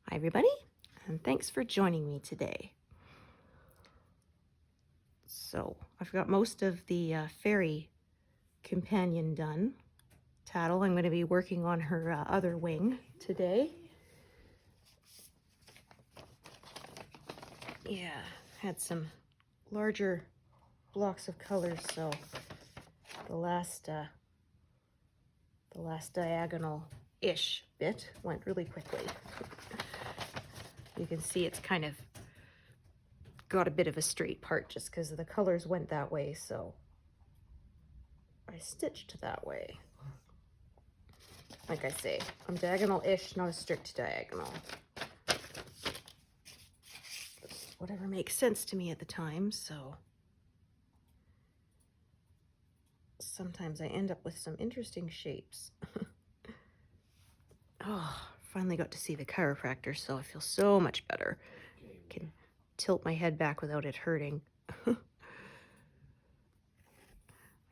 Hi everybody, and thanks for joining me today. So I've got most of the fairy companion done. Tattle, I'm going to be working on her other wing today. Yeah, had some larger blocks of colors, so the last diagonal-ish bit went really quickly. You can see it's kind of got a bit of a straight part just because the colors went that way, so I stitched that way. Like I say, I'm diagonal-ish, not a strict diagonal. Whatever makes sense to me at the time, so sometimes I end up with some interesting shapes. Oh, finally got to see the chiropractor, so I feel so much better. Can tilt my head back without it hurting. My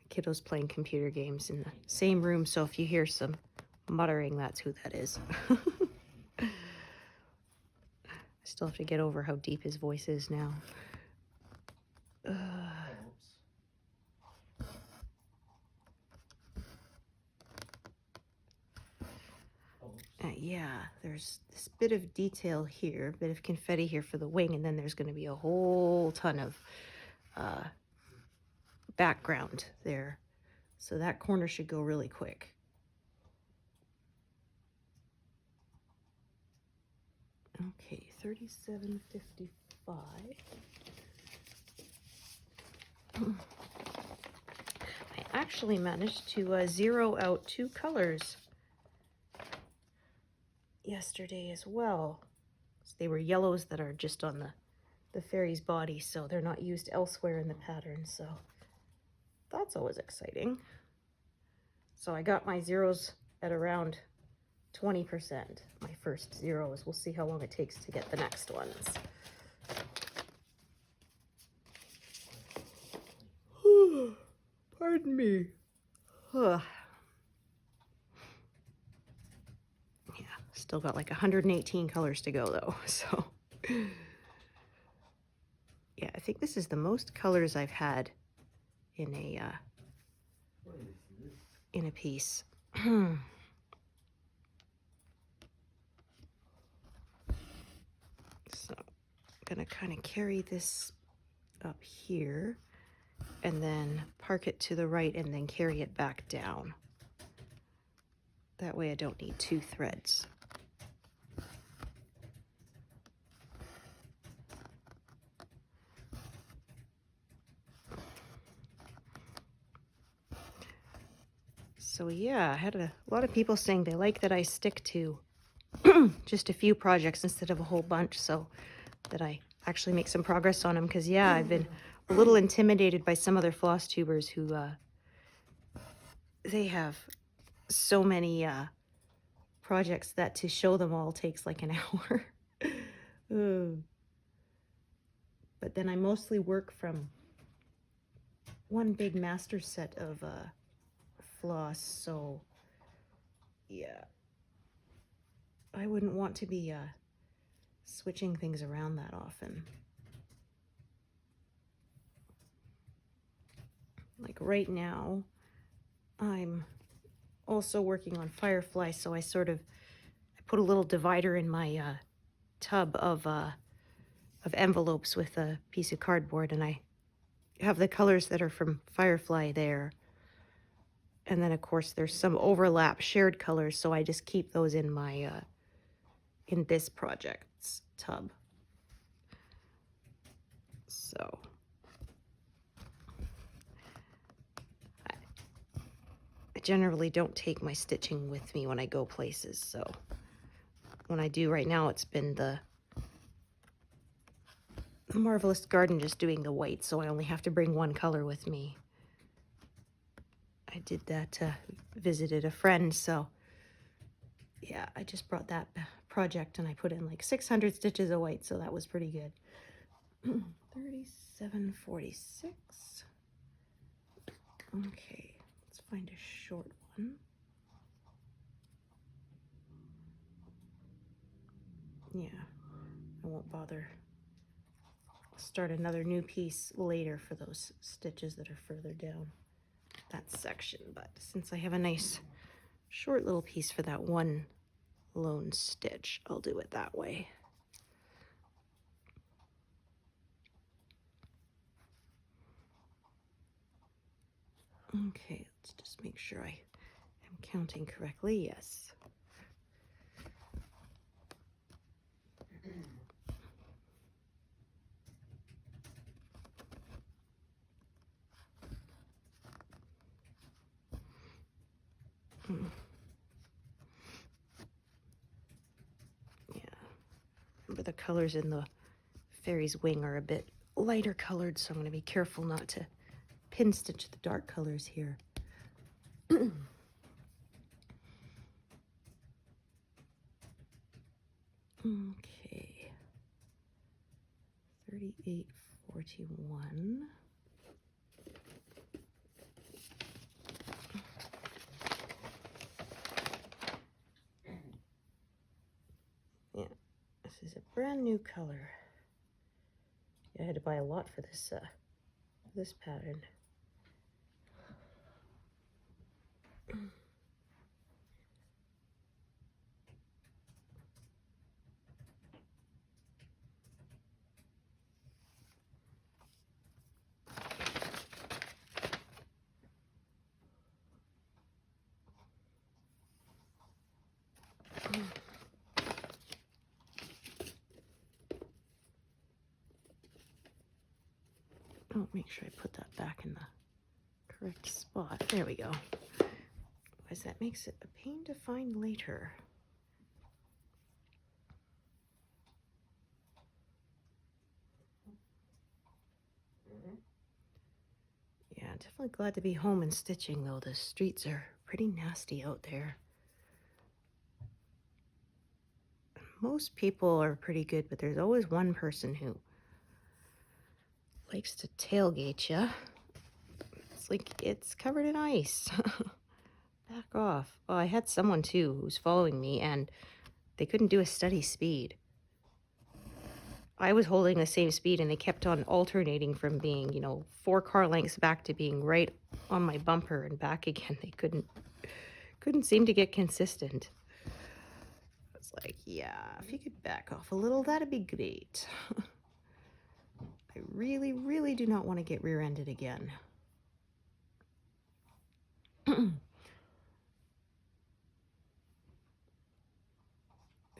kiddo's playing computer games in the same room, so if you hear some muttering, that's who that is. I still have to get over how deep his voice is now. Yeah, there's this bit of detail here, a bit of confetti here for the wing, and then there's going to be a whole ton of background there. So that corner should go really quick. Okay, 37.55. I actually managed to zero out 2 colors yesterday as well. They were yellows that are just on the fairy's body, so they're not used elsewhere in the pattern, so that's always exciting. So I got my zeros at around 20%, my first zeros. We'll see how long it takes to get the next ones. Pardon me. Yeah, still got like 118 colors to go though, so. Yeah, I think this is the most colors I've had in a piece. So I'm gonna kind of carry this up here and then park it to the right and then carry it back down. That way I don't need 2 threads. So yeah, I had a lot of people saying they like that I stick to just a few projects instead of a whole bunch, so that I actually make some progress on them, because yeah, I've been a little intimidated by some other floss tubers who they have so many projects that to show them all takes like an hour. But then I mostly work from one big master set of floss, so yeah, I wouldn't want to be switching things around that often. Like right now, I'm also working on Firefly, so I put a little divider in my tub of envelopes with a piece of cardboard, and I have the colors that are from Firefly there. And then of course there's some overlap shared colors, so I just keep those in my in this project's tub. So I generally don't take my stitching with me when I go places, so when I do right now, it's been the Marvelous Garden just doing the white, so I only have to bring one color with me. I did that, visited a friend, so yeah, I just brought that project and I put in like 600 stitches of white, so that was pretty good. 37.46. Okay, let's find a short one. Yeah, I won't bother. I'll start another new piece later for those stitches that are further down that section, but since I have a nice short little piece for that one lone stitch, I'll do it that way. Okay, let's just make sure I am counting correctly. Yes. Yeah. Remember, the colors in the fairy's wing are a bit lighter colored, so I'm going to be careful not to pin stitch the dark colors here. Okay. 3841. Yeah, this is a brand new color. I had to buy a lot for this pattern. Oh, make sure I put that back in the correct spot. There we go. Otherwise, that makes it a pain to find later. Yeah, definitely glad to be home and stitching, though. The streets are pretty nasty out there. Most people are pretty good, but there's always one person who likes to tailgate you. It's like it's covered in ice. Back off. Well, I had someone too who's following me, and they couldn't do a steady speed. I was holding the same speed, and they kept on alternating from being, 4 car lengths back to being right on my bumper and back again. They couldn't seem to get consistent. I was like, yeah, if you could back off a little, that'd be great. I really, really do not want to get rear-ended again.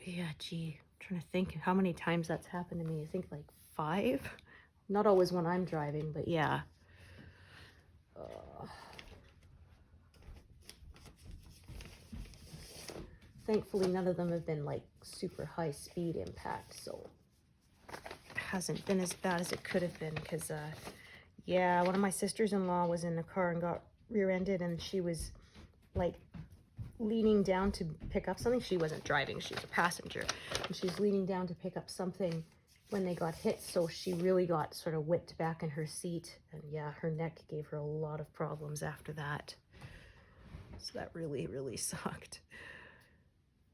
Yeah, gee, I'm trying to think how many times that's happened to me. I think like 5. Not always when I'm driving, but yeah. Thankfully, none of them have been like super high speed impact, so it hasn't been as bad as it could have been. Because, yeah, one of my sisters-in-law was in the car and got rear-ended, and she was like leaning down to pick up something. She wasn't driving, she was a passenger, and she was leaning down to pick up something when they got hit, so she really got sort of whipped back in her seat, and yeah, her neck gave her a lot of problems after that. So that really, really sucked.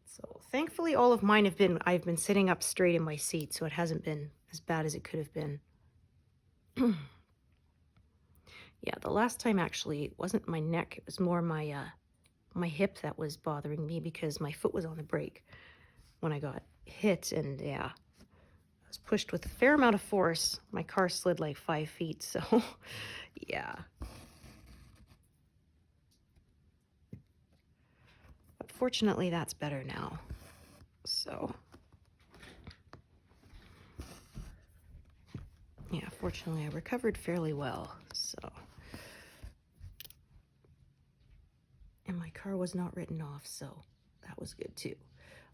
So thankfully all of mine I've been sitting up straight in my seat, so it hasn't been as bad as it could have been. Yeah, the last time actually it wasn't my neck, it was more my hip that was bothering me, because my foot was on the brake when I got hit, and yeah, I was pushed with a fair amount of force. My car slid like 5 feet, so yeah. But fortunately, that's better now. So yeah, fortunately I recovered fairly well, so. And my car was not written off, so that was good too.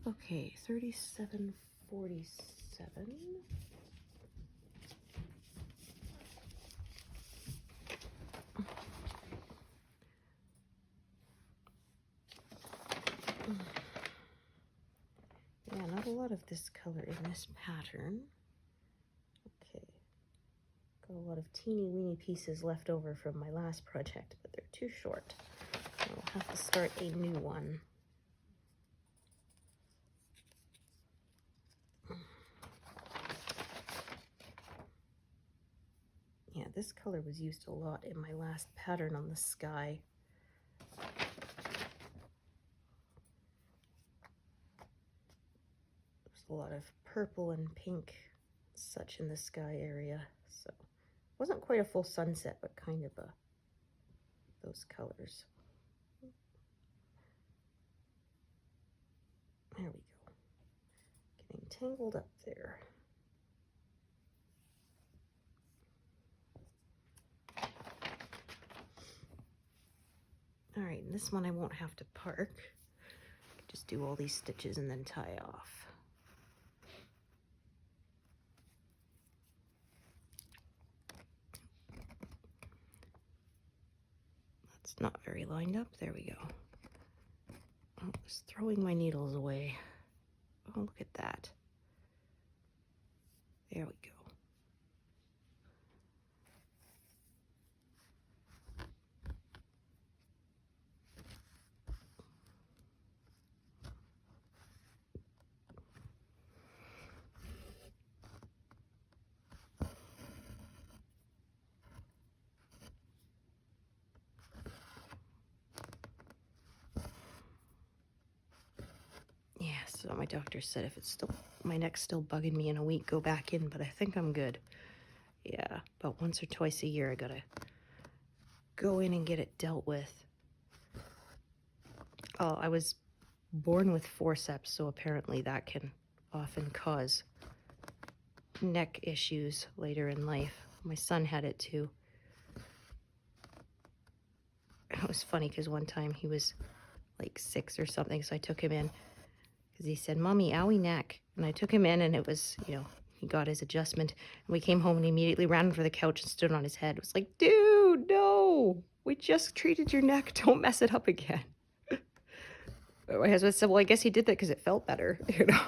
Okay, 3747. Yeah, not a lot of this color in this pattern. Okay, got a lot of teeny weeny pieces left over from my last project, but they're too short. I'll have to start a new one. this color was used a lot in my last pattern on the sky. There's a lot of purple and pink such in the sky area, so wasn't quite a full sunset, but kind of those colors. There we go. Getting tangled up there. All right, and this one I won't have to park. Just do all these stitches and then tie off. That's not very lined up. There we go. Oh, just throwing my needles away. Oh, look at that. There we go. Yeah, so my doctor said if it's still, my neck's still bugging me in a week, go back in, but I think I'm good. Yeah, about once or twice a year I gotta go in and get it dealt with. Oh, I was born with forceps, so apparently that can often cause neck issues later in life. My son had it too. It was funny because one time he was like 6 or something, so I took him in because he said, "Mommy, owie neck." And I took him in, and it was, you know, he got his adjustment. And we came home and he immediately ran over the couch and stood on his head. It was like, dude, no, we just treated your neck. Don't mess it up again. But my husband said, well, I guess he did that because it felt better, you know.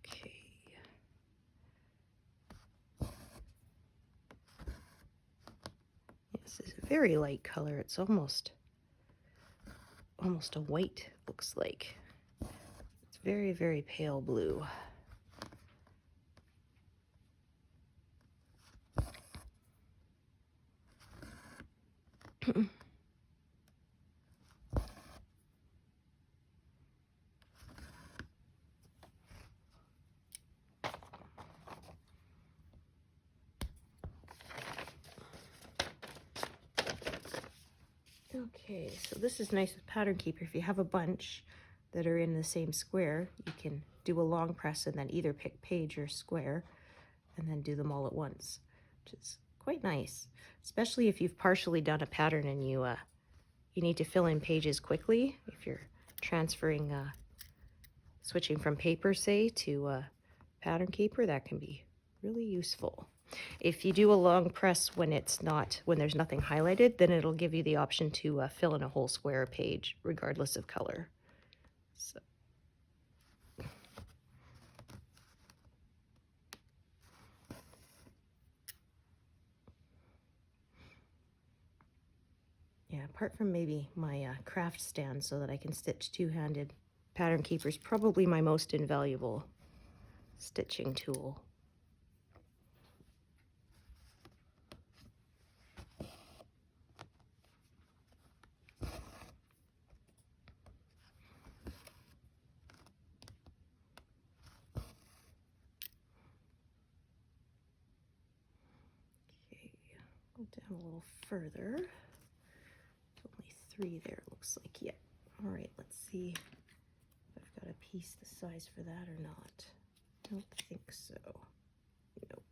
Okay. This is a very light color. It's almost a white, looks like. It's very, very pale blue. Okay, so this is nice with Pattern Keeper. If you have a bunch that are in the same square, you can do a long press and then either pick page or square and then do them all at once, which is quite nice, especially if you've partially done a pattern and you need to fill in pages quickly. If you're transferring, switching from paper, say, to Pattern Keeper, that can be really useful. If you do a long press when there's nothing highlighted, then it'll give you the option to fill in a whole square page, regardless of color. So. Yeah, apart from maybe my craft stand so that I can stitch two-handed, Pattern Keeper is probably my most invaluable stitching tool. Go down a little further. Only 3 there, looks like. Yeah. All right, let's see if I've got a piece the size for that or not. I don't think so. Nope.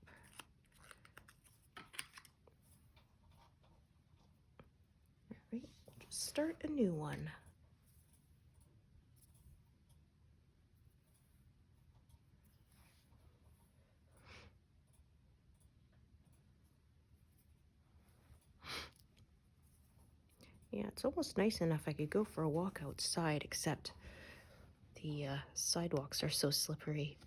All right, we'll just start a new one. Yeah, it's almost nice enough I could go for a walk outside, except the sidewalks are so slippery.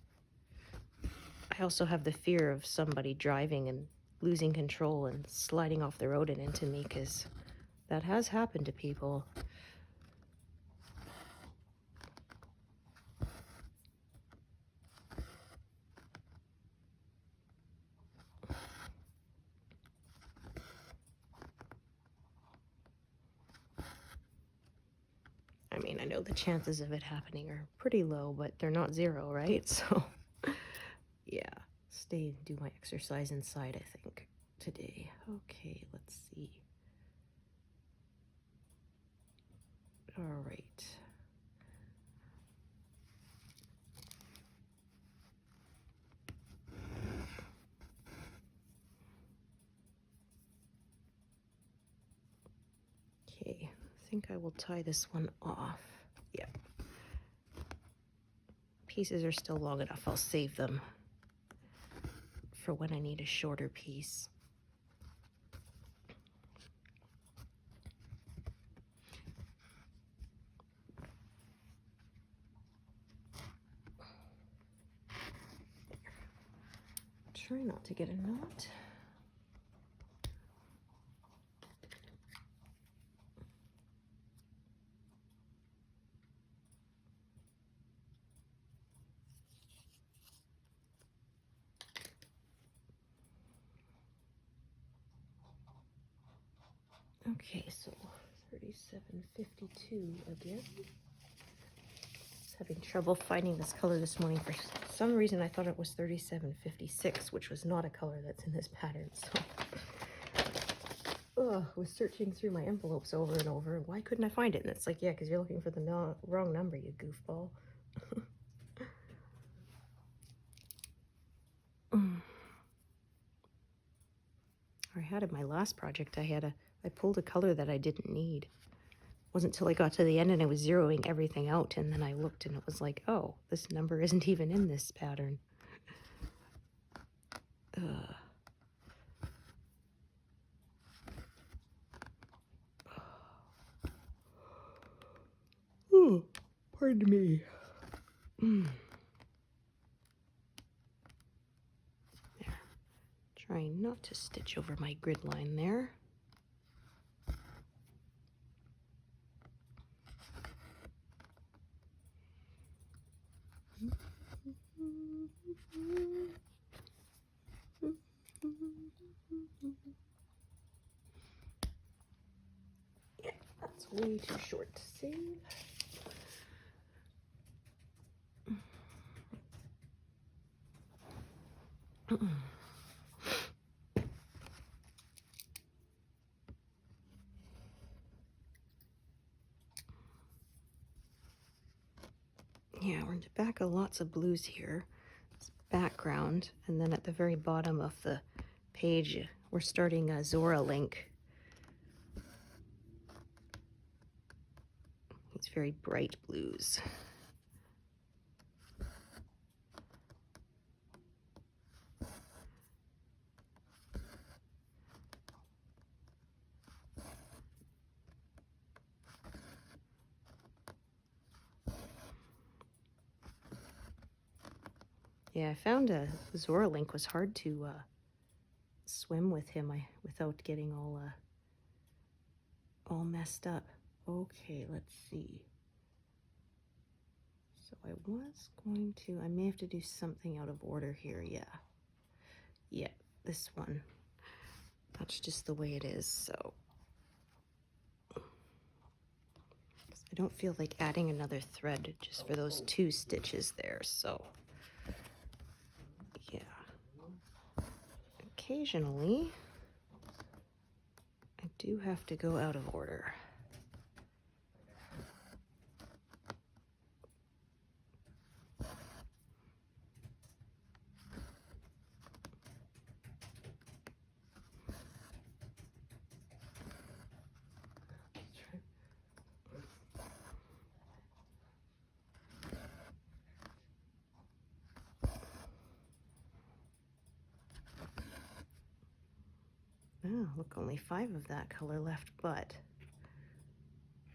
I also have the fear of somebody driving and losing control and sliding off the road and into me, because that has happened to people. I mean, I know the chances of it happening are pretty low, but they're not zero, right? So, yeah, stay and do my exercise inside, I think, today. Okay, let's see. All right. Okay, I think I will tie this one off. Yeah. Pieces are still long enough. I'll save them for when I need a shorter piece. Try not to get a knot. Okay, so 37.52 again. Having trouble finding this color this morning. For some reason, I thought it was 37.56, which was not a color that's in this pattern. So, I was searching through my envelopes over and over. Why couldn't I find it? And it's like, yeah, because you're looking for the wrong number, you goofball. I had in my last project, I pulled a color that I didn't need. It wasn't until I got to the end and I was zeroing everything out, and then I looked and it was like, oh, this number isn't even in this pattern. Oh, pardon me. There. Trying not to stitch over my grid line there. Yeah, that's way too short to save. Yeah, we're in the back of lots of blues here. It's background, and then at the very bottom of the page, we're starting a Zora link. It's very bright blues. Yeah, I found a Zora link was hard to swim with him without getting all messed up. Okay, let's see. So I was going to, I may have to do something out of order here. Yeah, this one. That's just the way it is, so. I don't feel like adding another thread just for those 2 stitches there, so. Yeah. Occasionally, I do have to go out of order. Oh, look, only 5 of that color left, but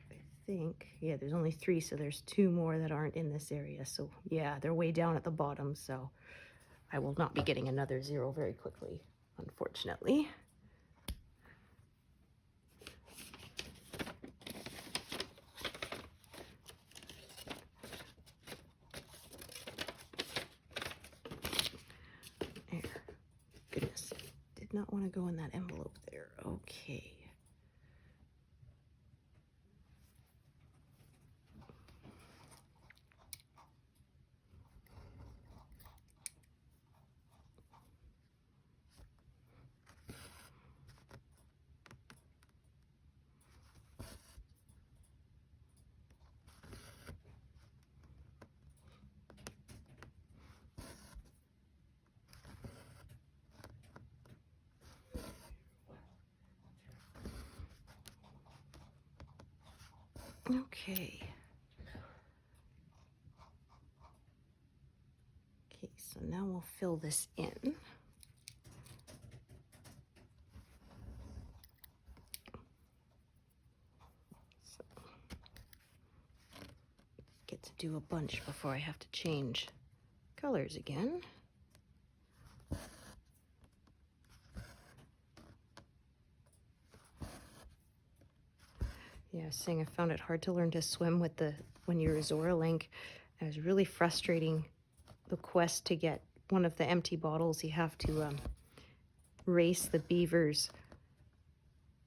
I think, yeah, there's only 3, so there's 2 more that aren't in this area. So yeah, they're way down at the bottom, so I will not be getting another 0 very quickly, unfortunately. There. Goodness, did not want to go in that envelope there. Okay. Okay. Okay, so now we'll fill this in. So, get to do a bunch before I have to change colors again. Yeah, I was saying I found it hard to learn to swim with when you're a Zora Link. It was really frustrating, the quest to get one of the empty bottles. You have to race the beavers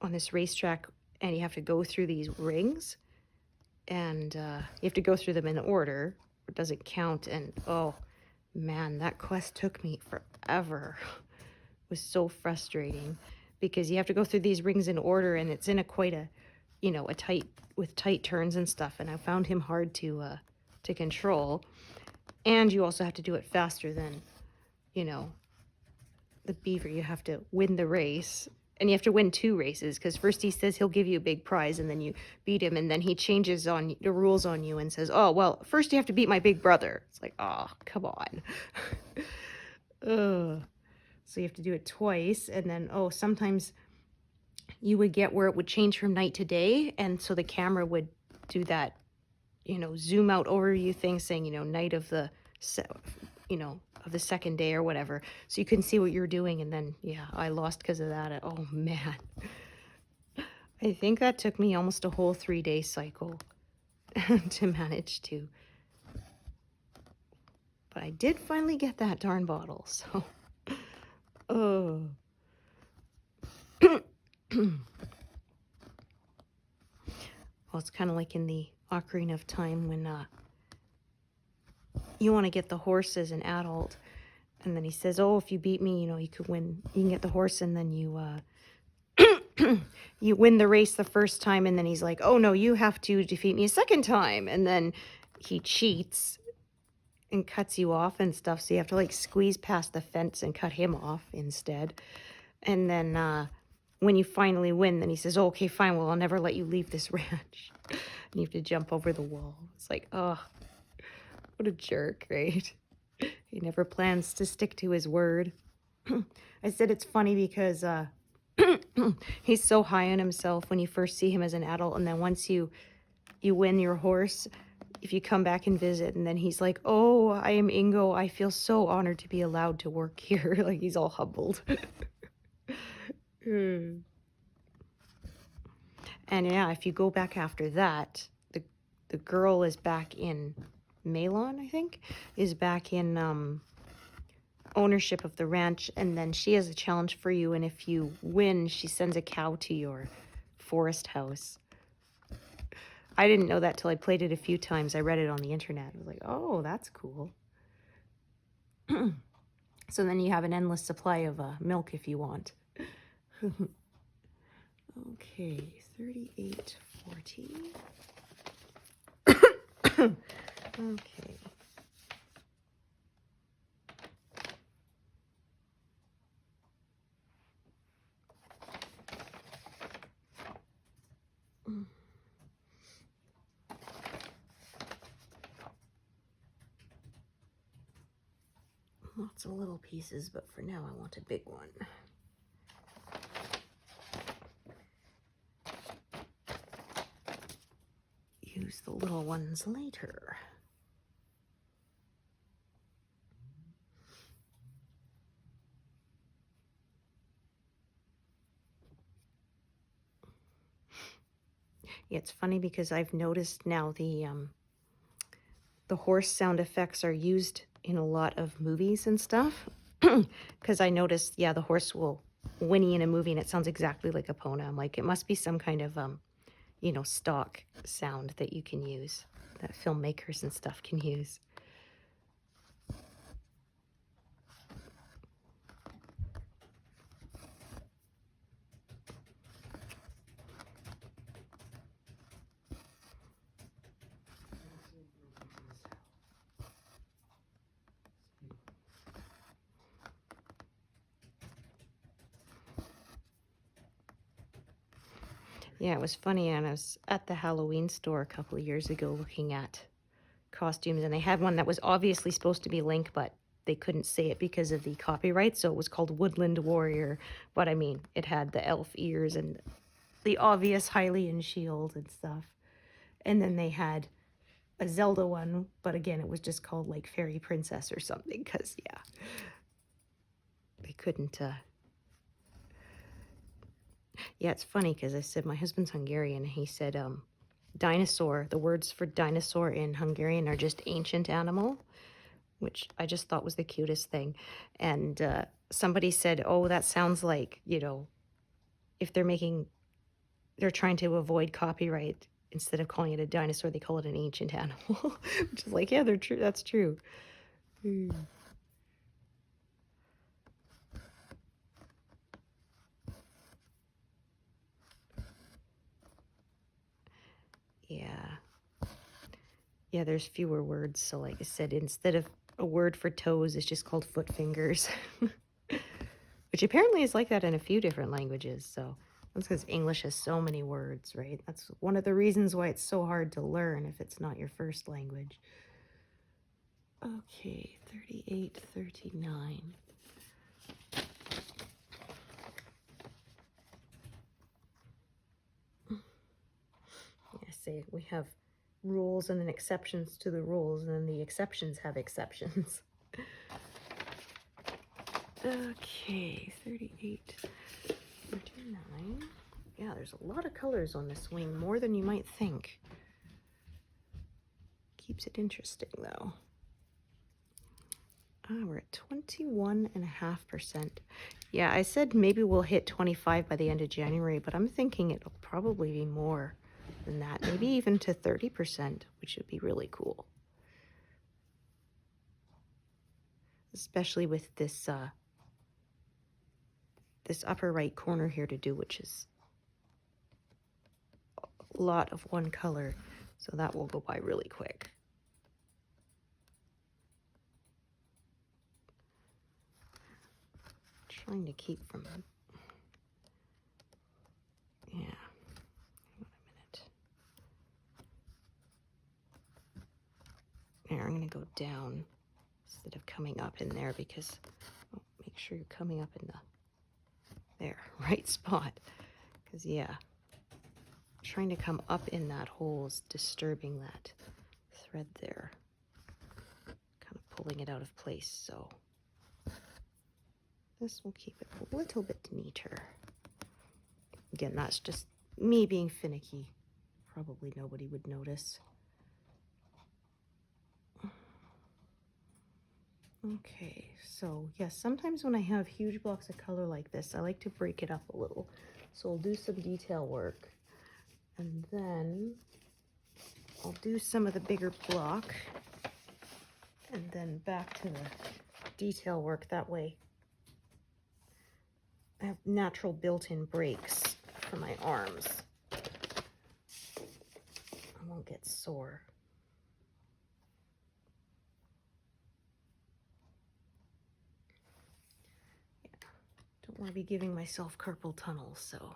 on this racetrack, and you have to go through these rings, and you have to go through them in order. It doesn't count, and oh man, that quest took me forever. It was so frustrating because you have to go through these rings in order, and it's in quite a, you know, with tight turns and stuff, and I found him hard to control. And you also have to do it faster than, you know, the beaver. You have to win the race, and you have to win 2 races, because first he says he'll give you a big prize, and then you beat him, and then he changes on the rules on you and says, oh, well, first you have to beat my big brother. It's like, oh, come on. Ugh. So you have to do it twice, and then, oh, sometimes you would get where it would change from night to day, and so the camera would do that, you know, zoom out overview thing saying, you know, night of the, you know, of the second day or whatever, so you couldn't see what you're doing. And then, yeah, I lost because of that. Oh man, I think that took me almost a whole 3-day cycle to manage to, but I did finally get that darn bottle. So oh. Well, it's kind of like in the Ocarina of Time when you want to get the horse as an adult, and then he says, oh, if you beat me, you know, you could win, you can get the horse, and then you you win the race the first time, and then he's like, oh no, you have to defeat me a second time, and then he cheats and cuts you off and stuff, so you have to like squeeze past the fence and cut him off instead. And then when you finally win, then he says, oh, okay, fine, well, I'll never let you leave this ranch. And you have to jump over the wall. It's like, oh, what a jerk, right? He never plans to stick to his word. I said it's funny because he's so high on himself when you first see him as an adult, and then once you win your horse, if you come back and visit, and then he's like, oh, I am Ingo, I feel so honored to be allowed to work here. Like, he's all humbled. And yeah, if you go back after that, the girl is back in Malon, I think, is back in ownership of the ranch, and then she has a challenge for you, and if you win, she sends a cow to your forest house. I didn't know that till I played it a few times. I read it on the internet. I was like, oh, that's cool. So then you have an endless supply of milk if you want. Okay, 38.40. Okay. Lots of little pieces, but for now I want a big one. use the little ones later. Yeah, it's funny because I've noticed now the horse sound effects are used in a lot of movies and stuff. Because I noticed, yeah, the horse will whinny in a movie and it sounds exactly like a Epona. I'm like, it must be some kind of, you know, stock sound that you can use, that filmmakers and stuff can use. Yeah, it was funny, and I was at the Halloween store a couple of years ago looking at costumes, and they had one that was obviously supposed to be Link, but they couldn't say it because of the copyright, so it was called Woodland Warrior. But I mean, it had the elf ears and the obvious Hylian shield and stuff. And then they had a Zelda one, but again, it was just called like Fairy Princess or something, because, yeah, they couldn't, yeah, it's funny because I said my husband's Hungarian, and he said, dinosaur, the words for dinosaur in Hungarian are just ancient animal, which I just thought was the cutest thing. And somebody said, oh, that sounds like, you know, if they're trying to avoid copyright, instead of calling it a dinosaur, they call it an ancient animal. Which is like, yeah, they're true. That's true. Yeah. Yeah, there's fewer words. So like I said, instead of a word for toes, it's just called foot fingers. Which apparently is like that in a few different languages. So that's because English has so many words, right? That's one of the reasons why it's so hard to learn if it's not your first language. Okay, 38, 39. I say we have rules and then exceptions to the rules, and then the exceptions have exceptions. Okay, 38, 39. Yeah, there's a lot of colors on this wing, more than you might think. Keeps it interesting, though. We're at 21.5%. Yeah, I said maybe we'll hit 25 by the end of January, but I'm thinking it'll probably be more than that, maybe even to 30%, which would be really cool. Especially with this this upper right corner here to do, which is a lot of one color, so that will go by really quick. Trying to keep from, yeah, hang on a minute. There, I'm gonna go down instead of coming up in there, because make sure you're coming up in the there right spot, because yeah, trying to come up in that hole is disturbing that thread there, kind of pulling it out of place. So this will keep it a little bit neater. Again, that's just me being finicky. Probably nobody would notice. Okay, so yes, sometimes when I have huge blocks of color like this, I like to break it up a little. So I'll do some detail work, and then I'll do some of the bigger block, and then back to the detail work. That way I have natural built-in breaks for my arms. I won't get sore. Yeah. Don't want to be giving myself carpal tunnel, so.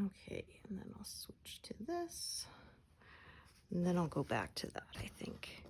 Okay, and then I'll switch to this, and then I'll go back to that, I think.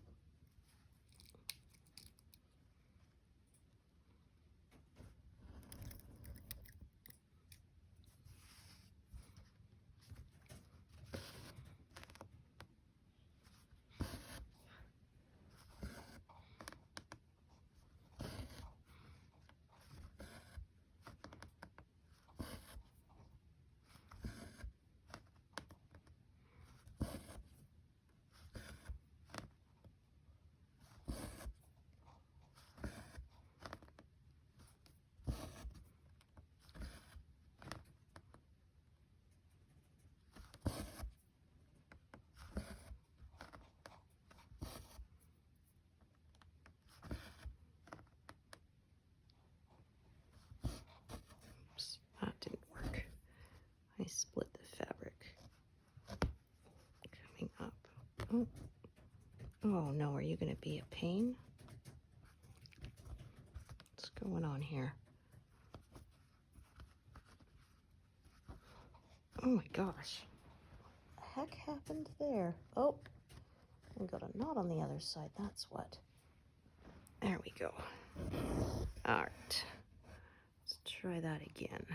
That didn't work. I split the fabric. Coming up. Oh, oh no, are you going to be a pain? What's going on here? Oh my gosh. What the heck happened there? Oh, I got a knot on the other side. That's what. There we go. All right. Let's try that again.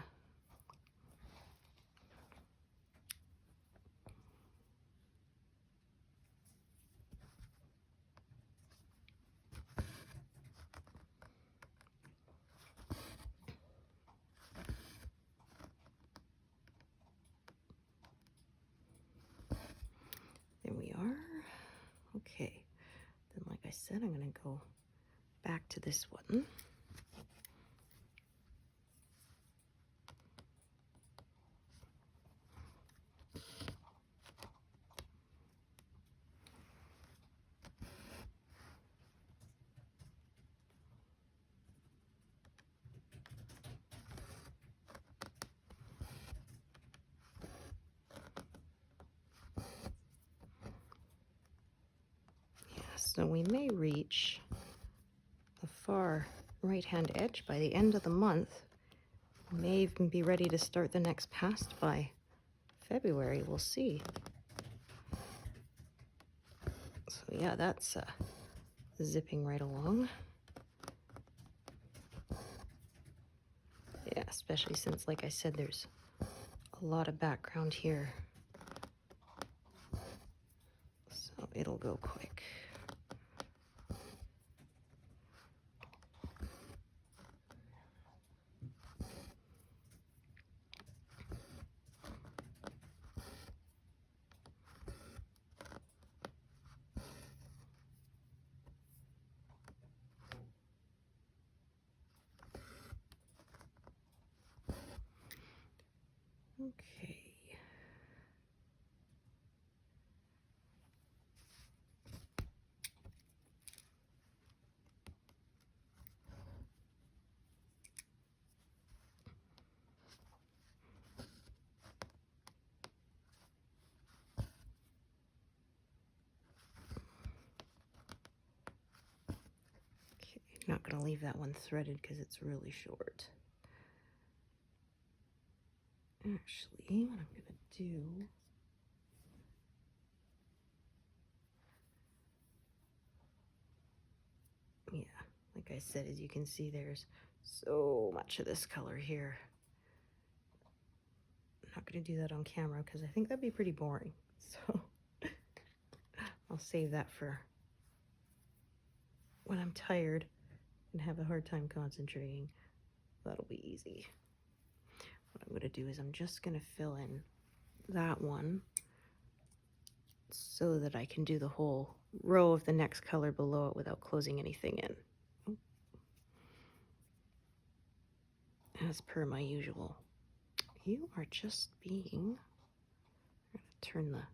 There we are. Okay. Then, like I said, I'm going to go back to this one. So we may reach the far right-hand edge by the end of the month. We may even be ready to start the next pass by February. We'll see. So yeah, that's zipping right along. Yeah, especially since, like I said, there's a lot of background here. So it'll go quick. Okay. Not going to leave that one threaded because it's really short. Actually, what I'm going to do, yeah, like I said, as you can see, there's so much of this color here. I'm not going to do that on camera because I think that'd be pretty boring. So I'll save that for when I'm tired and have a hard time concentrating. That'll be easy. What I'm going to do is I'm just going to fill in that one so that I can do the whole row of the next color below it without closing anything in. As per my usual. You are just being, I'm going to turn the,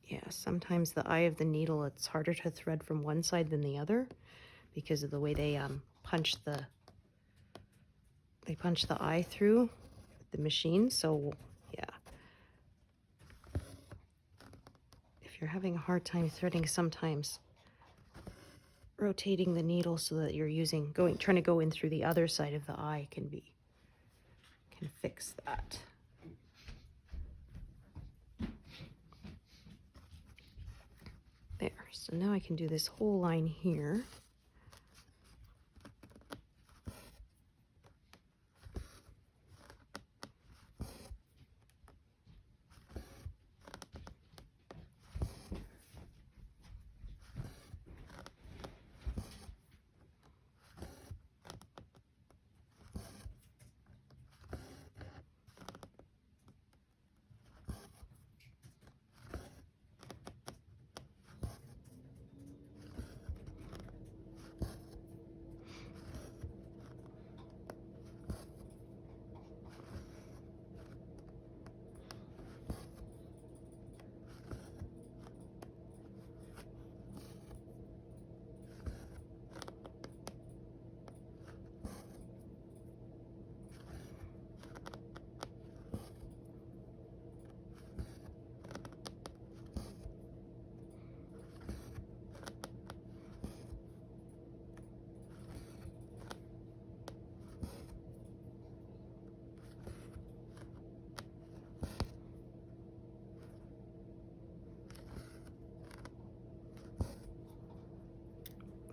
yeah, sometimes the eye of the needle, it's harder to thread from one side than the other because of the way they punch the eye through the machine. So yeah, if you're having a hard time threading, sometimes rotating the needle so that you're trying to go in through the other side of the eye can fix that. There, so now I can do this whole line here.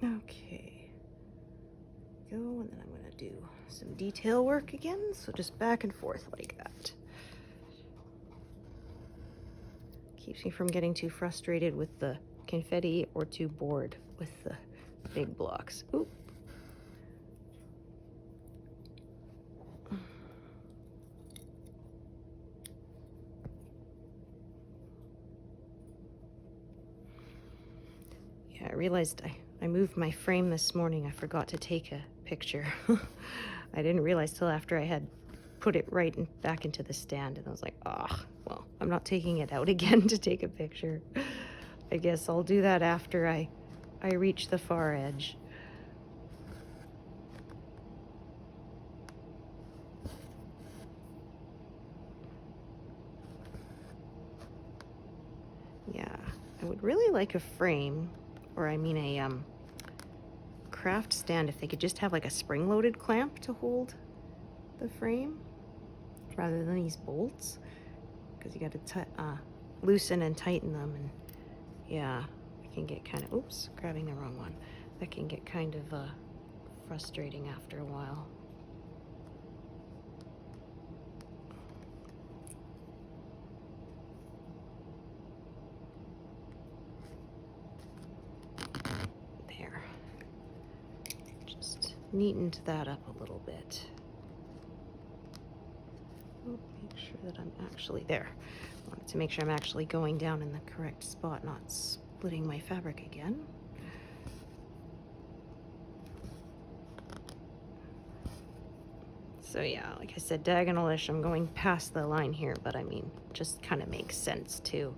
Okay, go, and then I'm going to do some detail work again, so just back and forth like that. Keeps me from getting too frustrated with the confetti or too bored with the big blocks. Oop. Yeah, I realized I moved my frame this morning. I forgot to take a picture. I didn't realize till after I had put it right back into the stand, and I was like, ah, well, I'm not taking it out again to take a picture. I guess I'll do that after I reach the far edge. Yeah, I would really like a frame, or I mean a craft stand, if they could just have like a spring-loaded clamp to hold the frame rather than these bolts, because you got to loosen and tighten them, and yeah, it can get kind of, oops, grabbing the wrong one. That can get kind of frustrating after a while. There. Just neatened that up a little bit. Oh, make sure that I'm actually there. Wanted to make sure I'm actually going down in the correct spot, not splitting my fabric again. So yeah, like I said, diagonal-ish, I'm going past the line here, but I mean, just kind of makes sense too,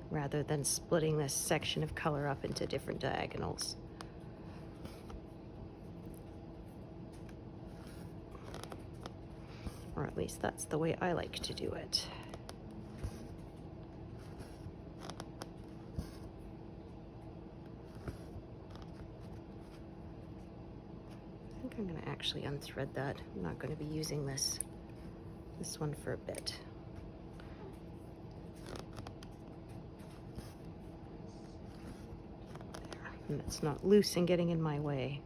rather than splitting this section of color up into different diagonals. Or at least that's the way I like to do it. I think I'm going to actually unthread that. I'm not going to be using this one for a bit. There. And it's not loose and getting in my way.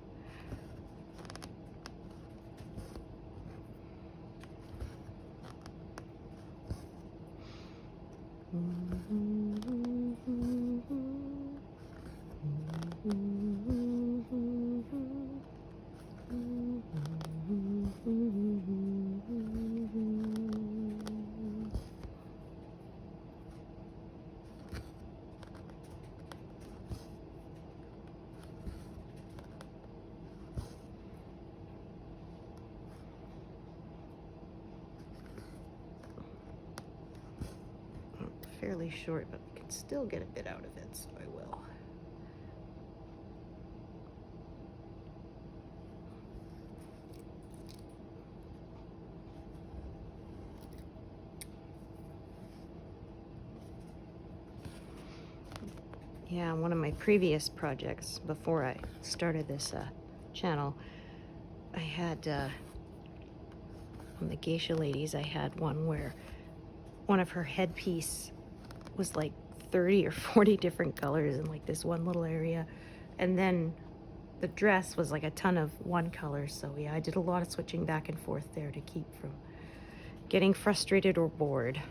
Fairly short, but I can still get a bit out of it, so I will. Yeah, one of my previous projects before I started this channel, I had on the geisha ladies, I had one where one of her headpiece was like 30 or 40 different colors in like this one little area. And then the dress was like a ton of one color. So yeah, I did a lot of switching back and forth there to keep from getting frustrated or bored.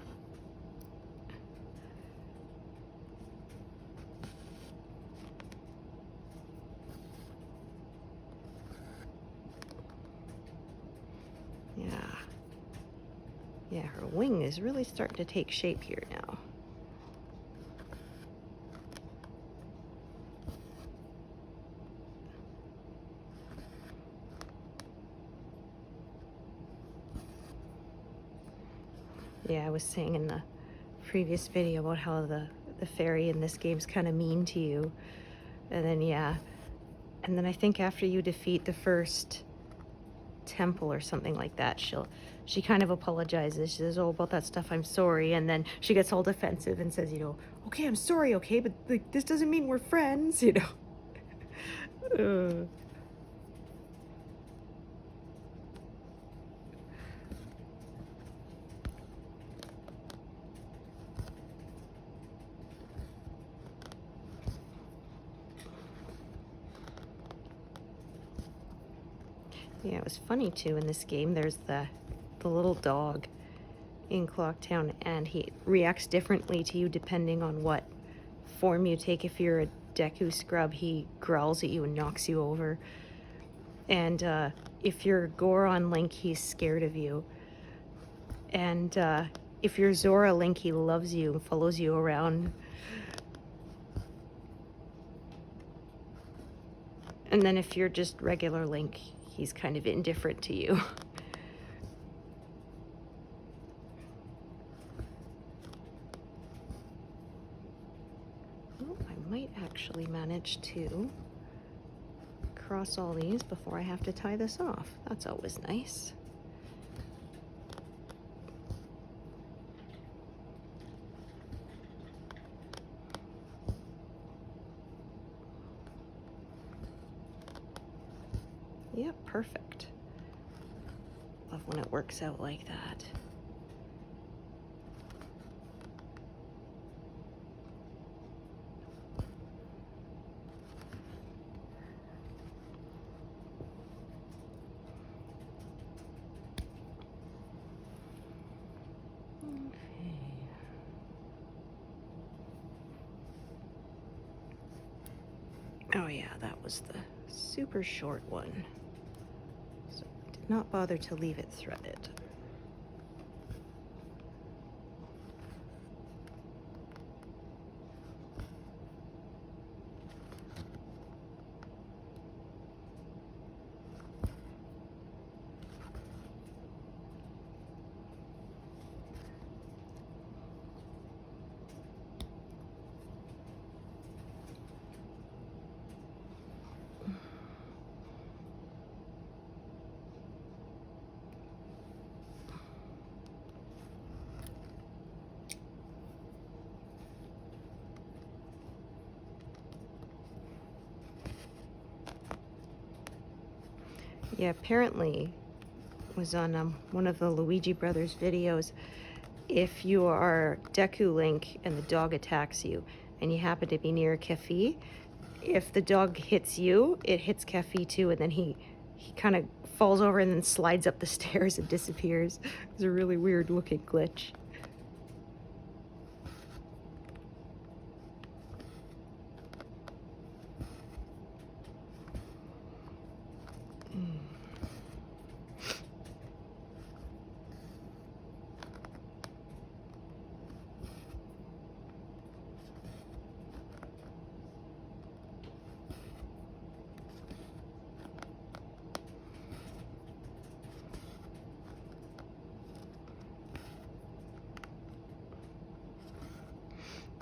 Yeah, her wing is really starting to take shape here now. Yeah, I was saying in the previous video about how the fairy in this game's kind of mean to you. And then, yeah. And then I think after you defeat the first temple or something like that, she kind of apologizes. She says, oh, about that stuff, I'm sorry. And then she gets all defensive and says, you know, okay, I'm sorry, okay, but like, this doesn't mean we're friends, you know. Yeah, it was funny too in this game. There's the little dog in Clocktown, and he reacts differently to you depending on what form you take. If you're a Deku scrub, he growls at you and knocks you over. And if you're Goron Link, he's scared of you. And if you're Zora Link, he loves you and follows you around. And then if you're just regular Link, he's kind of indifferent to you. Oh, I might actually manage to cross all these before I have to tie this off. That's always nice. Yep, perfect. Love when it works out like that. Oh yeah, that was the super short one. So I did not bother to leave it threaded. Yeah, apparently was on one of the Luigi Brothers videos. If you are Deku Link and the dog attacks you and you happen to be near Kefi, if the dog hits you, it hits Kefi too, and then he kind of falls over and then slides up the stairs and disappears. It's a really weird looking glitch.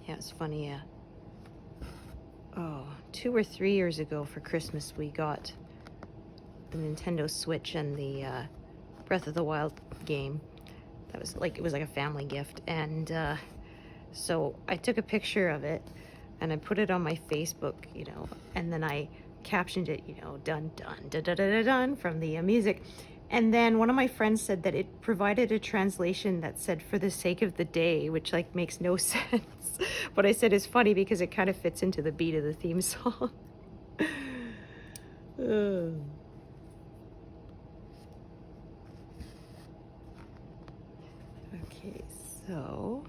Yeah, it's funny, yeah. Oh, 2 or 3 years ago for Christmas, we got the Nintendo Switch and the Breath of the Wild game. That was like, it was like a family gift. And so I took a picture of it and I put it on my Facebook, you know, and then I captioned it, you know, dun dun dun dun dun dun, dun from the music. And then one of my friends said that it provided a translation that said "for the sake of the day," which like makes no sense. But I said it's funny because it kind of fits into the beat of the theme song. Ugh. Okay, so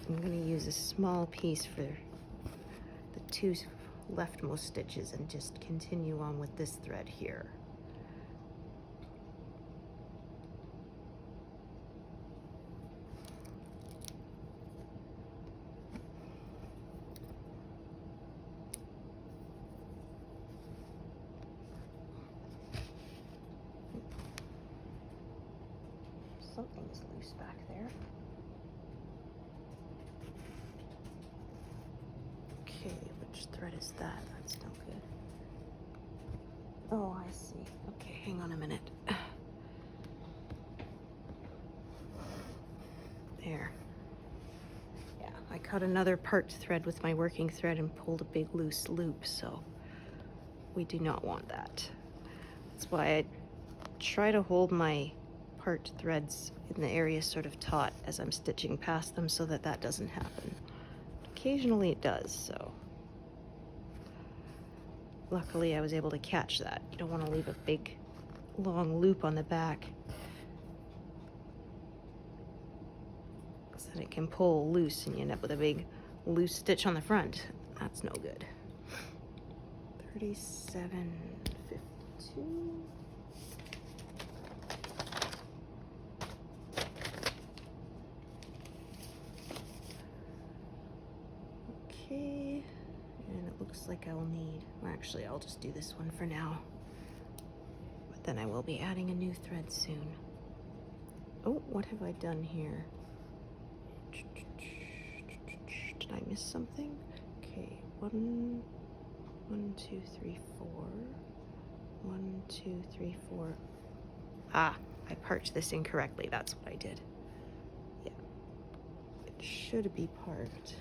I'm going to use a small piece for the two leftmost stitches and just continue on with this thread here. Something's loose back there. Okay, which thread is that? That's no good. Oh, I see. Okay, hang on a minute. There. Yeah, I cut another part thread with my working thread and pulled a big loose loop, so we do not want that. That's why I try to hold my part threads in the area sort of taut as I'm stitching past them so that that doesn't happen. Occasionally it does, so luckily I was able to catch that. You don't want to leave a big long loop on the back so that it can pull loose and you end up with a big loose stitch on the front. That's no good. 37.52. Okay, and it looks like I'll need, well, actually I'll just do this one for now, but then I will be adding a new thread soon. Oh, what have I done here? Did I miss something? Okay, 1, 2, 3, 4. 1, 2, 3, 4. Ah, I parked this incorrectly. That's what I did. Yeah, it should be parked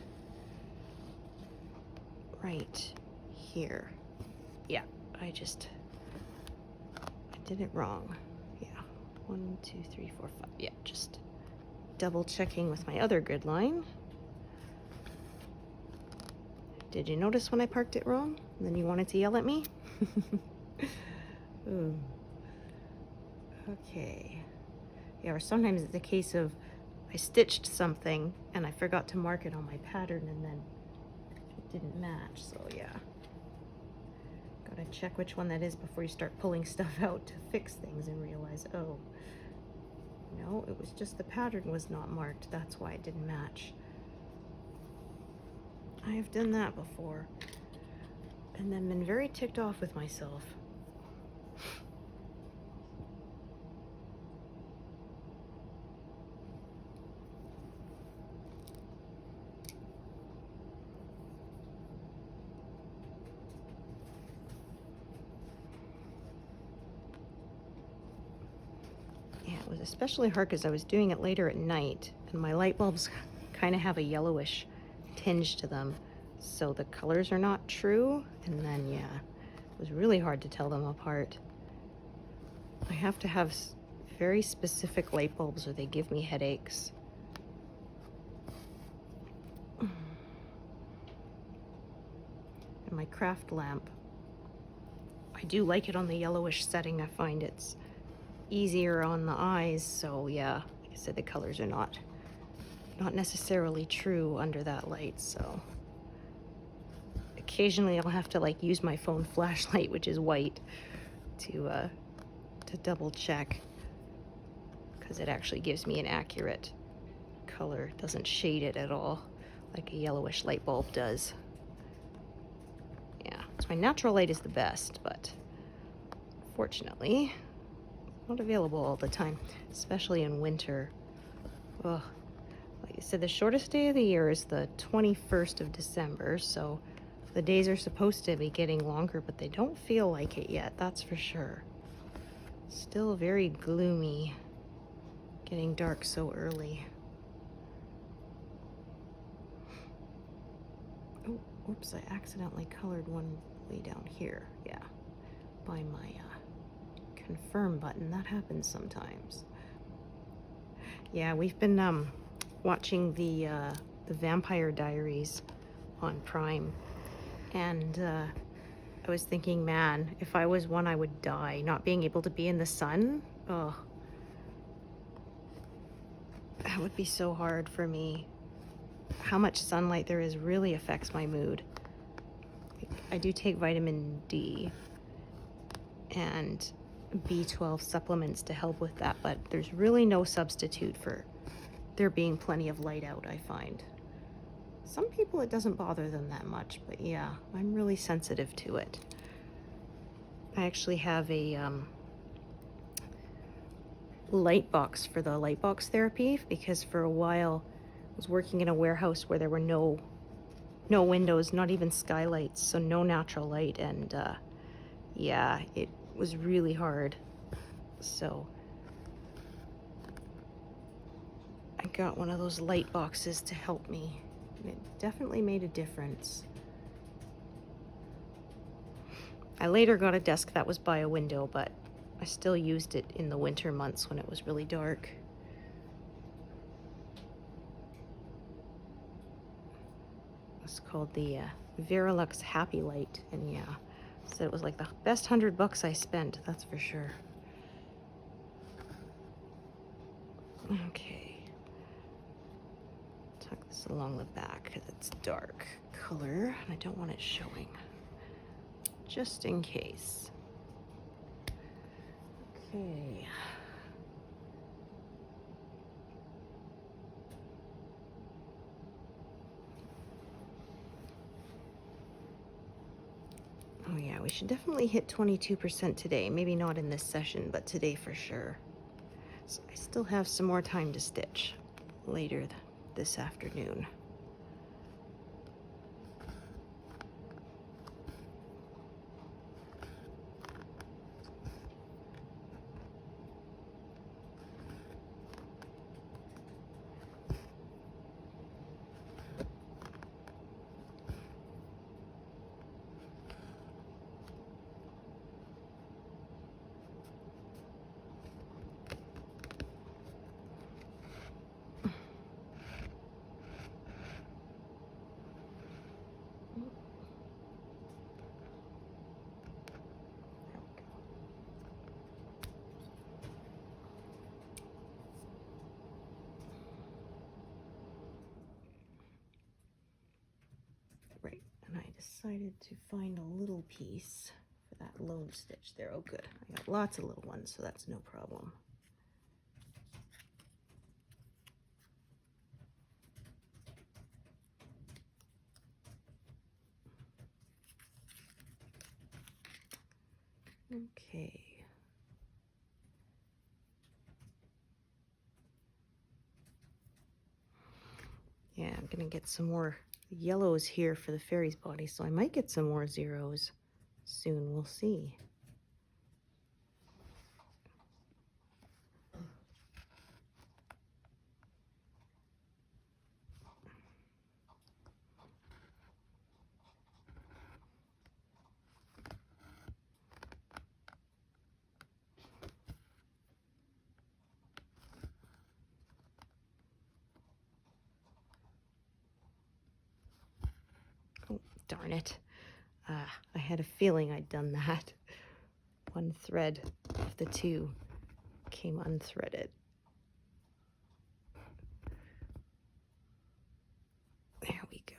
right here. Yeah, I did it wrong. Yeah, 1, 2, 3, 4, 5. Yeah, just double checking with my other grid line. Did you notice when I parked it wrong? And then you wanted to yell at me? Ooh. Okay. Yeah, or sometimes it's a case of I stitched something and I forgot to mark it on my pattern and then it didn't match, so yeah. Gotta check which one that is before you start pulling stuff out to fix things and realize, oh, no, it was just the pattern was not marked. That's why it didn't match. I have done that before and then been very ticked off with myself. Yeah, it was especially hard because I was doing it later at night and my light bulbs kind of have a yellowish tinge to them, so the colors are not true, and then yeah, it was really hard to tell them apart. I have to have very specific light bulbs or they give me headaches. And my craft lamp, I do like it on the yellowish setting. I find it's easier on the eyes, so yeah, like I said, the colors are not necessarily true under that light, so occasionally I'll have to like use my phone flashlight, which is white, to double check, because it actually gives me an accurate color. It doesn't shade it at all like a yellowish light bulb does. Yeah, so my natural light is the best, but fortunately not available all the time, especially in winter. Ugh. Like I said, the shortest day of the year is the 21st of December, so the days are supposed to be getting longer, but they don't feel like it yet, that's for sure. Still very gloomy, getting dark so early. Oh, whoops, I accidentally colored one way down here. Yeah, by my confirm button. That happens sometimes. Yeah, we've been watching the Vampire Diaries on Prime, and I was thinking, man, if I was one, I would die. Not being able to be in the sun, oh, that would be so hard for me. How much sunlight there is really affects my mood. I do take vitamin D and B12 supplements to help with that, but there's really no substitute for there being plenty of light out, I find. Some people it doesn't bother them that much, but yeah, I'm really sensitive to it. I actually have a light box for the light box therapy, because for a while I was working in a warehouse where there were no windows, not even skylights, so no natural light, and yeah, it was really hard. So I got one of those light boxes to help me. It definitely made a difference. I later got a desk that was by a window, but I still used it in the winter months when it was really dark. It's called the Verilux Happy Light, and yeah, said it was like the best $100 I spent, that's for sure. Okay. Tuck this along the back because it's dark color and I don't want it showing, just in case. Okay. Oh yeah, we should definitely hit 22% today. Maybe not in this session, but today for sure. So I still have some more time to stitch later this afternoon. Right, and I decided to find a little piece for that lone stitch there. Oh good, I got lots of little ones, so that's no problem. Okay. Yeah, I'm gonna get some more yellows here for the fairy's body, so I might get some more zeros soon. We'll see. Oh, darn it. I had a feeling I'd done that. One thread of the two came unthreaded. There we go.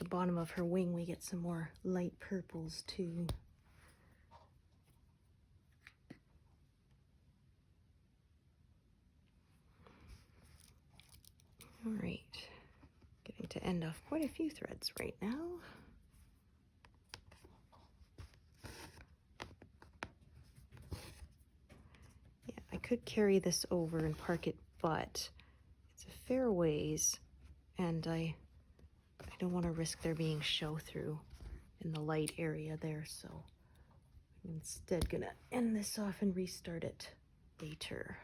bottom of her wing we get some more light purples too. All right, getting to end off quite a few threads right now. Yeah, I could carry this over and park it, but it's a fair ways, and I don't want to risk there being show through in the light area there, so I'm instead gonna end this off and restart it later.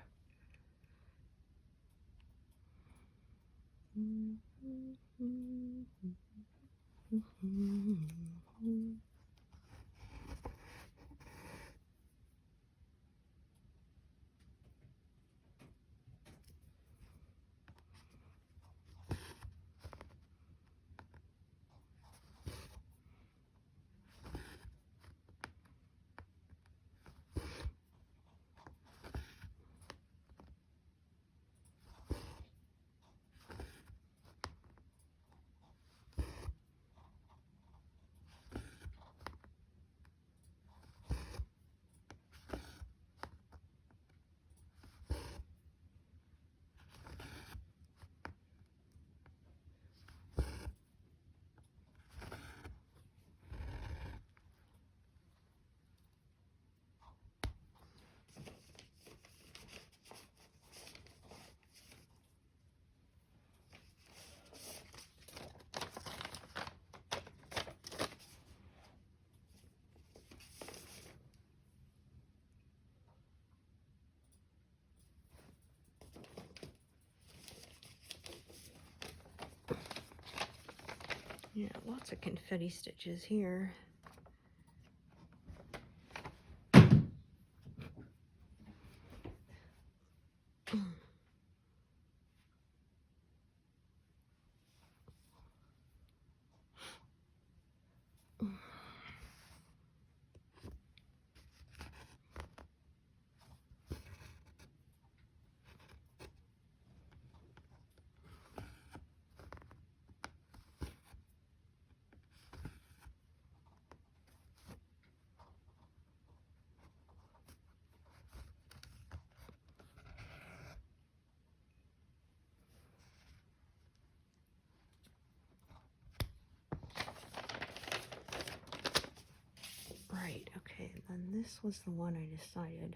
Yeah, lots of confetti stitches here. Right, okay, and then this was the one I decided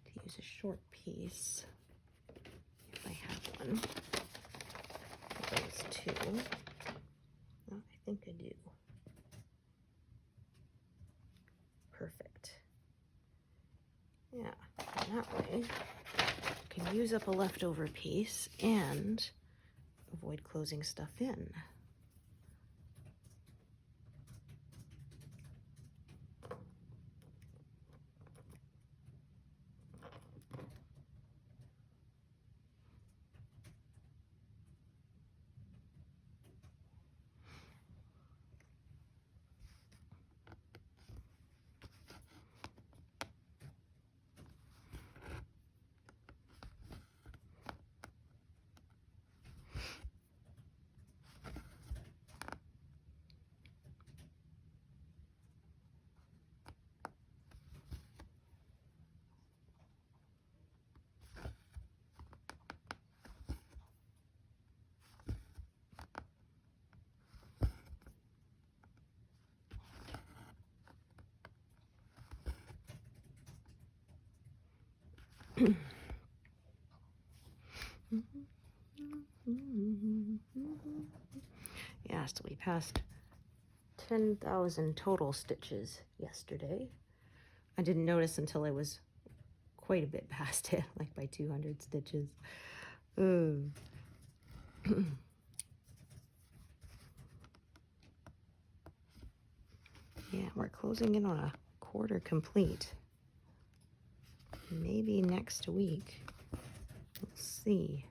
to use a short piece, if I have one. Those two. Well, I think I do. Perfect. Yeah, and that way I can use up a leftover piece and avoid closing stuff in. Yeah, so we passed 10,000 total stitches yesterday. I didn't notice until I was quite a bit past it, like by 200 stitches. Yeah, we're closing in on a quarter complete. Maybe next week. We'll see.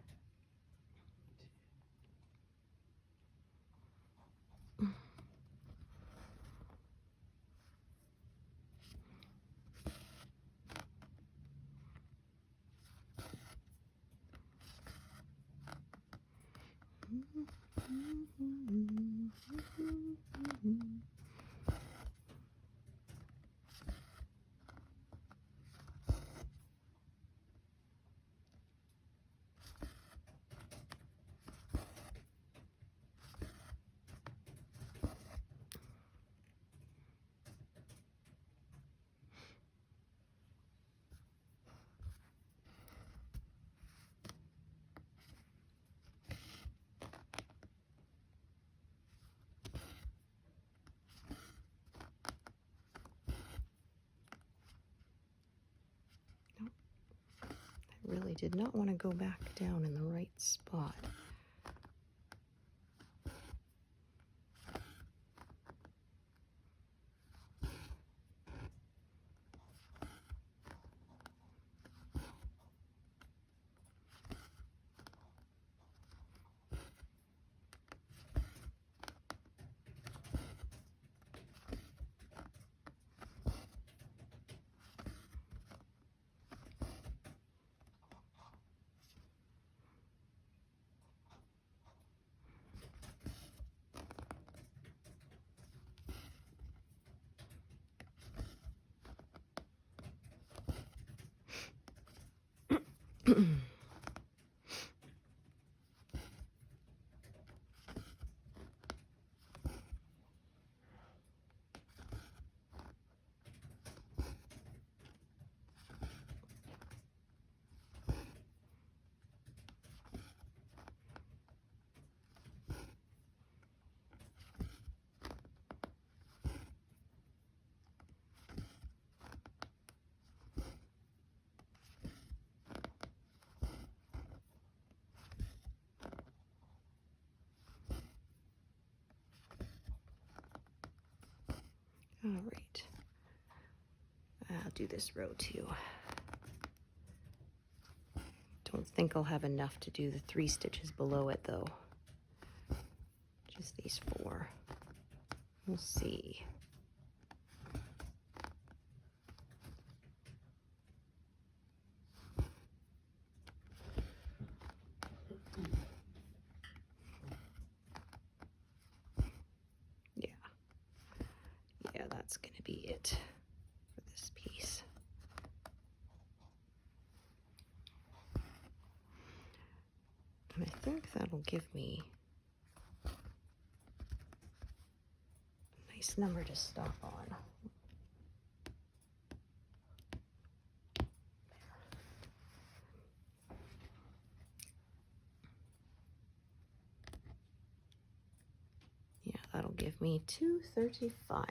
did not want to go back down in the right spot. All right, I'll do this row too. Don't think I'll have enough to do the 3 stitches below it though. Just these 4. We'll see. Yeah, that's going to be it for this piece. And I think that'll give me a nice number to stop on. Yeah, that'll give me 235.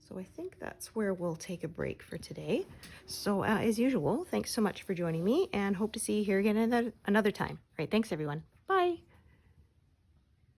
So I think that's where we'll take a break for today. So as usual, thanks so much for joining me, and hope to see you here again another time. All right, thanks everyone. Bye.